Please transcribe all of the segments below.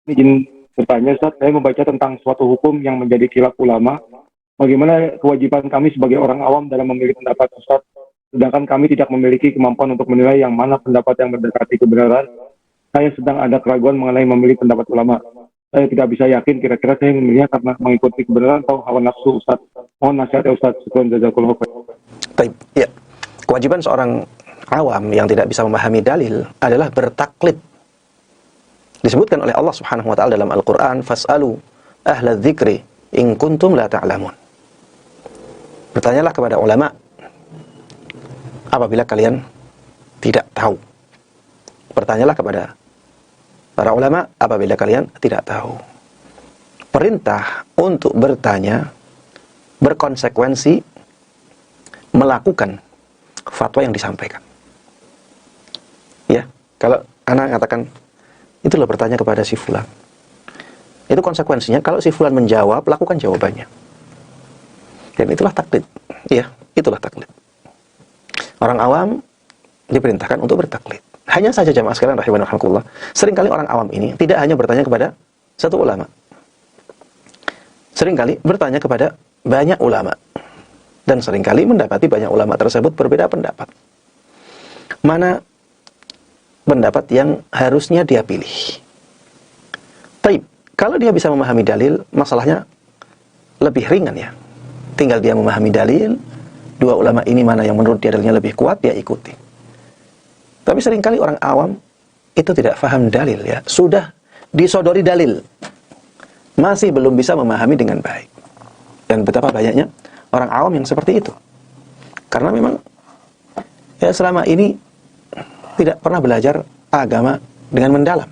Izin bertanya, Ustaz, saya membaca tentang suatu hukum yang menjadi khilaf ulama. Bagaimana kewajiban kami sebagai orang awam dalam memilih pendapat, Ustaz? Sedangkan kami tidak memiliki kemampuan untuk menilai yang mana pendapat yang mendekati kebenaran. Saya sedang ada keraguan mengenai memilih pendapat ulama. Saya tidak bisa yakin kira-kira saya memilihnya karena mengikuti kebenaran atau hawa nafsu, Ustaz. Mohon nasihat ya, Ustaz. Syukran jazakallahu khairan. Baik, ya. Kewajiban seorang awam yang tidak bisa memahami dalil adalah bertaklid. Disebutkan oleh Allah Subhanahu wa taala dalam Al-Qur'an, "Fas'alu ahla dzikri in kuntum la ta'lamun." Bertanyalah kepada ulama apabila kalian tidak tahu. Bertanyalah kepada para ulama apabila kalian tidak tahu. Perintah untuk bertanya berkonsekuensi melakukan fatwa yang disampaikan. Ya, kalau anak katakan, itulah bertanya kepada si fulan. Itu konsekuensinya, kalau si fulan menjawab, lakukan jawabannya. Dan itulah taklid. Ya, itulah taklid. Orang awam diperintahkan untuk bertaklid. Hanya saja jamaah sekalian rahimanallah, seringkali orang awam ini tidak hanya bertanya kepada satu ulama. Seringkali bertanya kepada banyak ulama. Dan seringkali mendapati banyak ulama tersebut berbeda pendapat. Mana pendapat yang harusnya dia pilih? Taib, kalau dia bisa memahami dalil, masalahnya lebih ringan ya. Tinggal dia memahami dalil, dua ulama ini mana yang menurut dia dalilnya lebih kuat, dia ikuti. Tapi seringkali orang awam itu tidak paham dalil ya. Sudah disodori dalil, masih belum bisa memahami dengan baik. Dan betapa banyaknya orang awam yang seperti itu. Karena memang ya selama ini tidak pernah belajar agama dengan mendalam.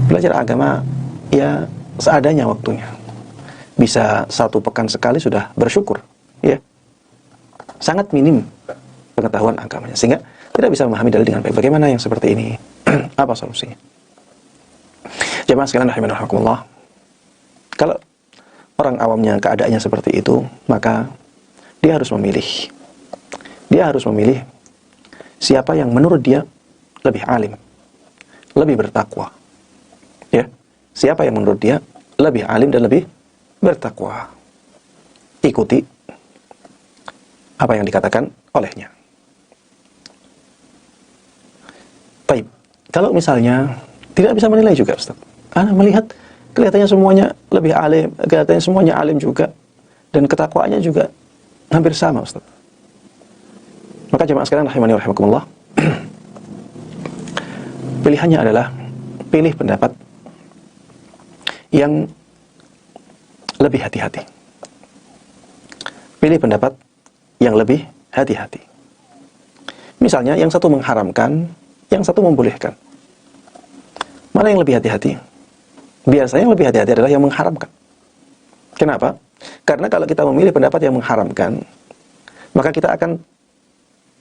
Belajar agama ya seadanya waktunya. Bisa 1 pekan sekali sudah bersyukur, ya. Sangat minim pengetahuan agamanya, sehingga tidak bisa memahami dalil dengan baik. Bagaimana yang seperti ini? Apa solusinya? Jemaah sekalian rahimanallah, kalau orang awamnya keadaannya seperti itu, maka dia harus memilih. Dia harus memilih siapa yang menurut dia lebih alim, lebih bertakwa. Ya, siapa yang menurut dia lebih alim dan lebih bertakwa. Ikuti apa yang dikatakan olehnya. Baik, kalau misalnya tidak bisa menilai juga, Ustaz. Karena melihat kelihatannya semuanya lebih alim, kelihatannya semuanya alim juga, dan ketakwaannya juga hampir sama, Ustaz. Maka jemaah sekalian rahimani wa rahimakumullah, pilihannya adalah pilih pendapat yang lebih hati-hati. Pilih pendapat yang lebih hati-hati. Misalnya yang satu mengharamkan, yang satu membolehkan. Mana yang lebih hati-hati? Biasanya yang lebih hati-hati adalah yang mengharamkan. Kenapa? Karena kalau kita memilih pendapat yang mengharamkan, maka kita akan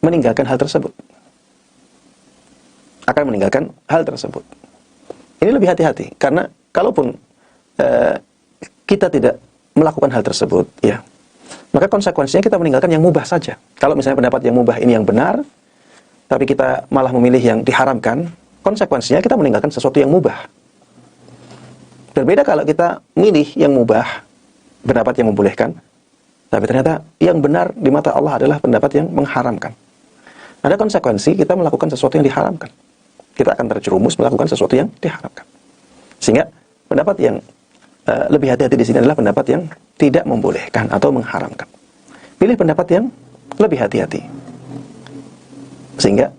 meninggalkan hal tersebut. Akan meninggalkan hal tersebut. Ini lebih hati-hati, karena kalaupun kita tidak melakukan hal tersebut, ya, maka konsekuensinya kita meninggalkan yang mubah saja. Kalau misalnya pendapat yang mubah ini yang benar, tapi kita malah memilih yang diharamkan, konsekuensinya kita meninggalkan sesuatu yang mubah. Berbeda kalau kita milih yang mubah, pendapat yang membolehkan, tapi ternyata yang benar di mata Allah adalah pendapat yang mengharamkan. Ada konsekuensi kita melakukan sesuatu yang diharamkan. Kita akan terjerumus melakukan sesuatu yang diharamkan. Sehingga pendapat yang lebih hati-hati di sini adalah pendapat yang tidak membolehkan atau mengharamkan. Pilih pendapat yang lebih hati-hati, sehingga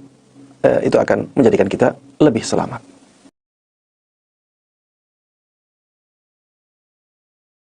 itu akan menjadikan kita lebih selamat.